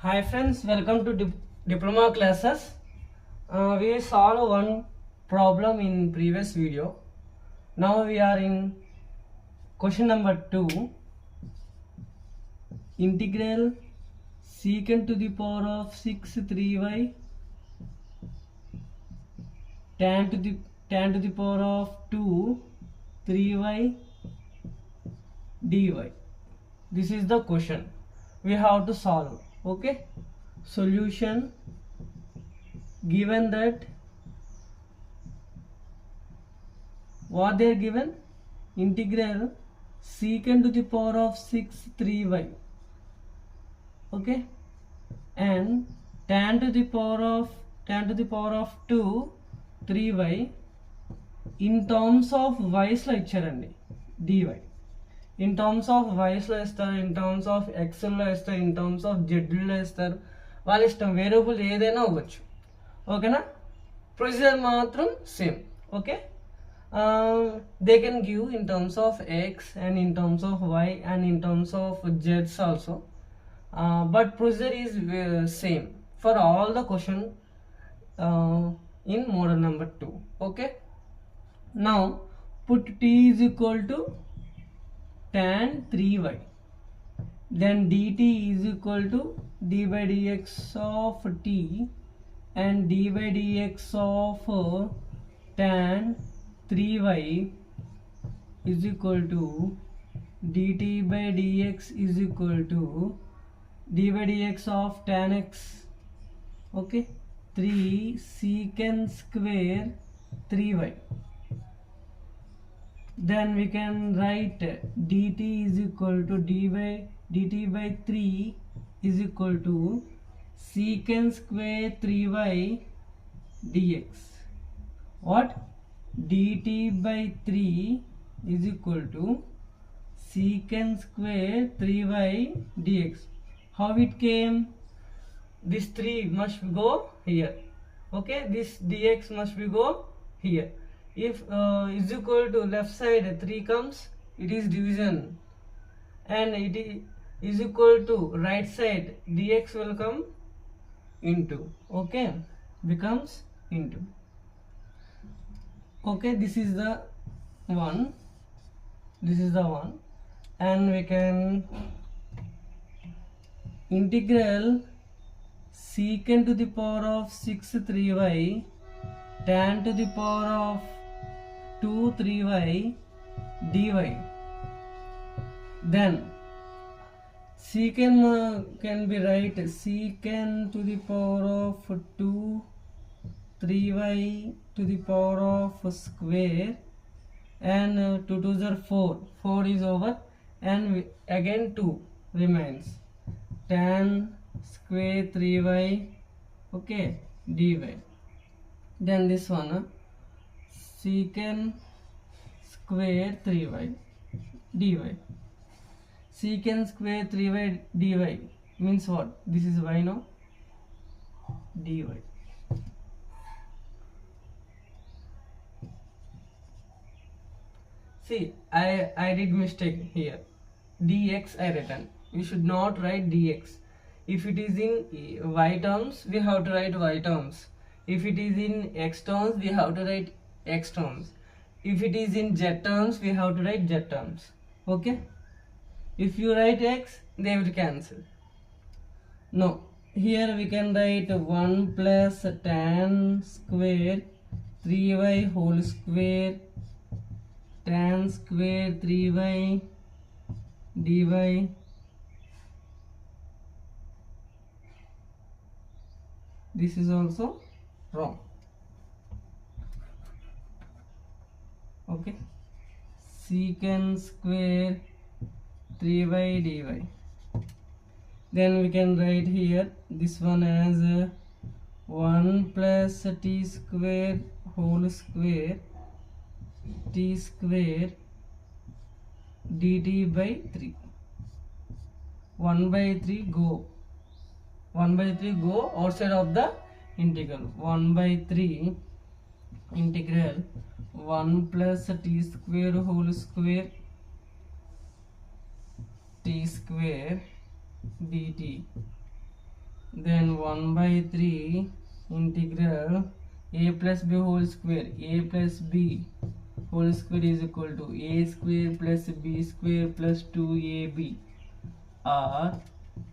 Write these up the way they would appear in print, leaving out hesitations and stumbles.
Hi friends, welcome to diploma classes. We solved one problem in previous video. Now we are in question number 2. Integral secant to the power of 6 3y tan to the power of 2 3y dy. This is the question we have to solve. Okay, solution. Given that what they are given, integral secant to the power of 6 3y, okay, and tan to the power of 2 3y in terms of y's లో ఇచ్చారండి dy. In terms of వైస్లో ఇస్తారు, in terms of ఎక్స్లో ఇస్తారు, in terms of జెడ్లో ఇస్తారు. వాళ్ళ ఇష్టం, variable ఏదైనా అవ్వచ్చు. ఓకేనా, ప్రొసీజర్ మాత్రం same. Okay, they can give in terms of x and in terms of y and in terms of z's also, but procedure is same for all the question in model number 2. Okay, now put t is equal to tan 3y, then dt is equal to d by dx of t and d by dx of tan 3y is equal to dt by dx is equal to d by dx of tan x. Okay, 3 secant square 3y. Then we can write dt is equal to dt by 3 is equal to secant square 3y dx. What? dt by 3 is equal to secant square 3y dx. How it came? This 3 must go here. Okay, this dx must be go here. If is equal to left side 3 comes, it is division, and it is equal to right side dx will come into. Okay, becomes into. Okay, this is the one, and we can integral secant to the power of 6 3y tan to the power of 2 3y dy. Then secant can be write secant to the power of 2 3y to the power of square, and 2 2s are 4 is over, and again 2 remains, tan square 3y, okay, dy. Then this one secant square 3y dy. Secant square 3y dy means what? This is y now, dy. See, I did mistake here. dx I written. You should not write dx. If it is in y terms, we have to write y terms. If it is in x terms, we have to write x terms. If it is in z terms, we have to write z terms. Okay, if you write x, they will cancel. No, here we can write 1 plus tan square 3y whole square tan square 3y dy. This is also wrong. Okay, secant square 3y dy. Then we can write here this one as 1 plus t square whole square t square dt by 3. 1 by 3 go outside of the integral. 1 by 3 integral 1 plus t square whole square t square dt then 1 by 3 integral a plus b whole square. A plus b whole square is equal to a square plus b square plus 2ab, or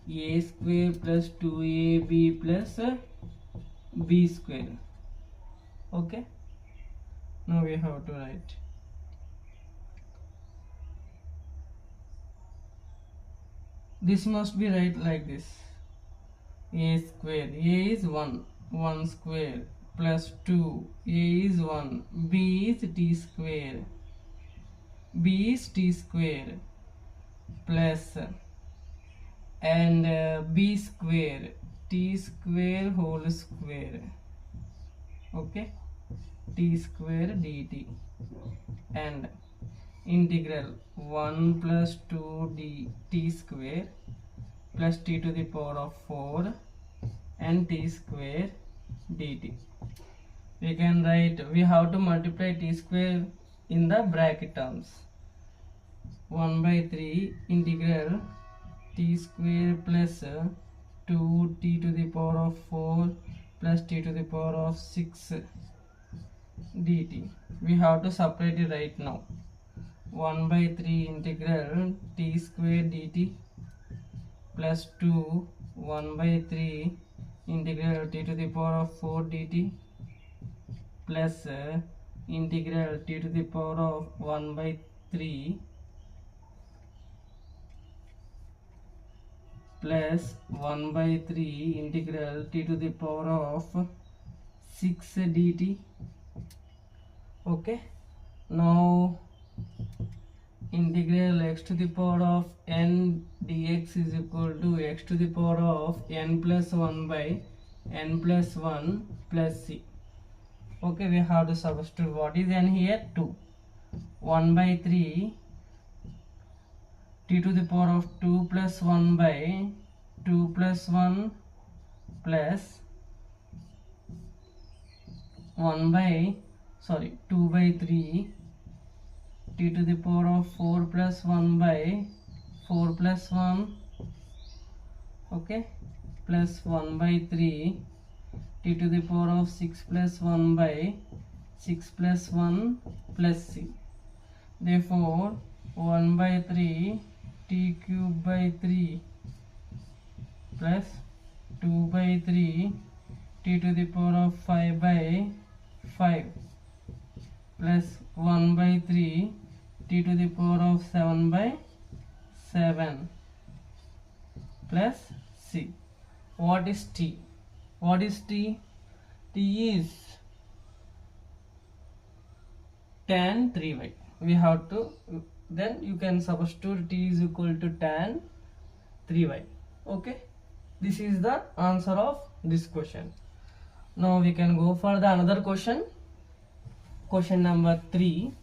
a square plus 2ab plus b square. Okay, now we have to write this. Must be right like this: a square, a is 1 square, plus 2, a is 1, b is t square, b is t square, plus and b square, t square whole square. Okay, t square dt, and integral 1 plus 2 d t square plus t to the power of 4 and t square dt. We can write, we have to multiply t square in the bracket terms. 1 by 3 integral t square plus 2t to the power of 4 plus t to the power of 6 dt. We have to separate it right now. 1 by 3 integral t square dt plus 2 1 by 3 integral t to the power of 4 dt plus integral t to the power of 1 by 3 plus 1 by 3 integral t to the power of 6 dt. Okay, now integral x to the power of n dx is equal to x to the power of n plus 1 by n plus 1 plus c. Okay, we have to substitute. What is n here? 2. 1 by 3 t to the power of 2 plus 1 by 2 plus 1 plus 2 by 3 t to the power of 4 plus 1 by 4 plus 1, okay, plus 1 by 3 t to the power of 6 plus 1 by 6 plus 1 plus c. Therefore 1 by 3 t cube by 3 plus 2 by 3 t to the power of 5 by 5 plus 1 by 3 t to the power of 7 by 7 plus c. What is t? What is t? T is tan 3y. We have to, then you can substitute t is equal to tan 3y. Okay, this is the answer of this question. Now we can go for the another question. Question number 3.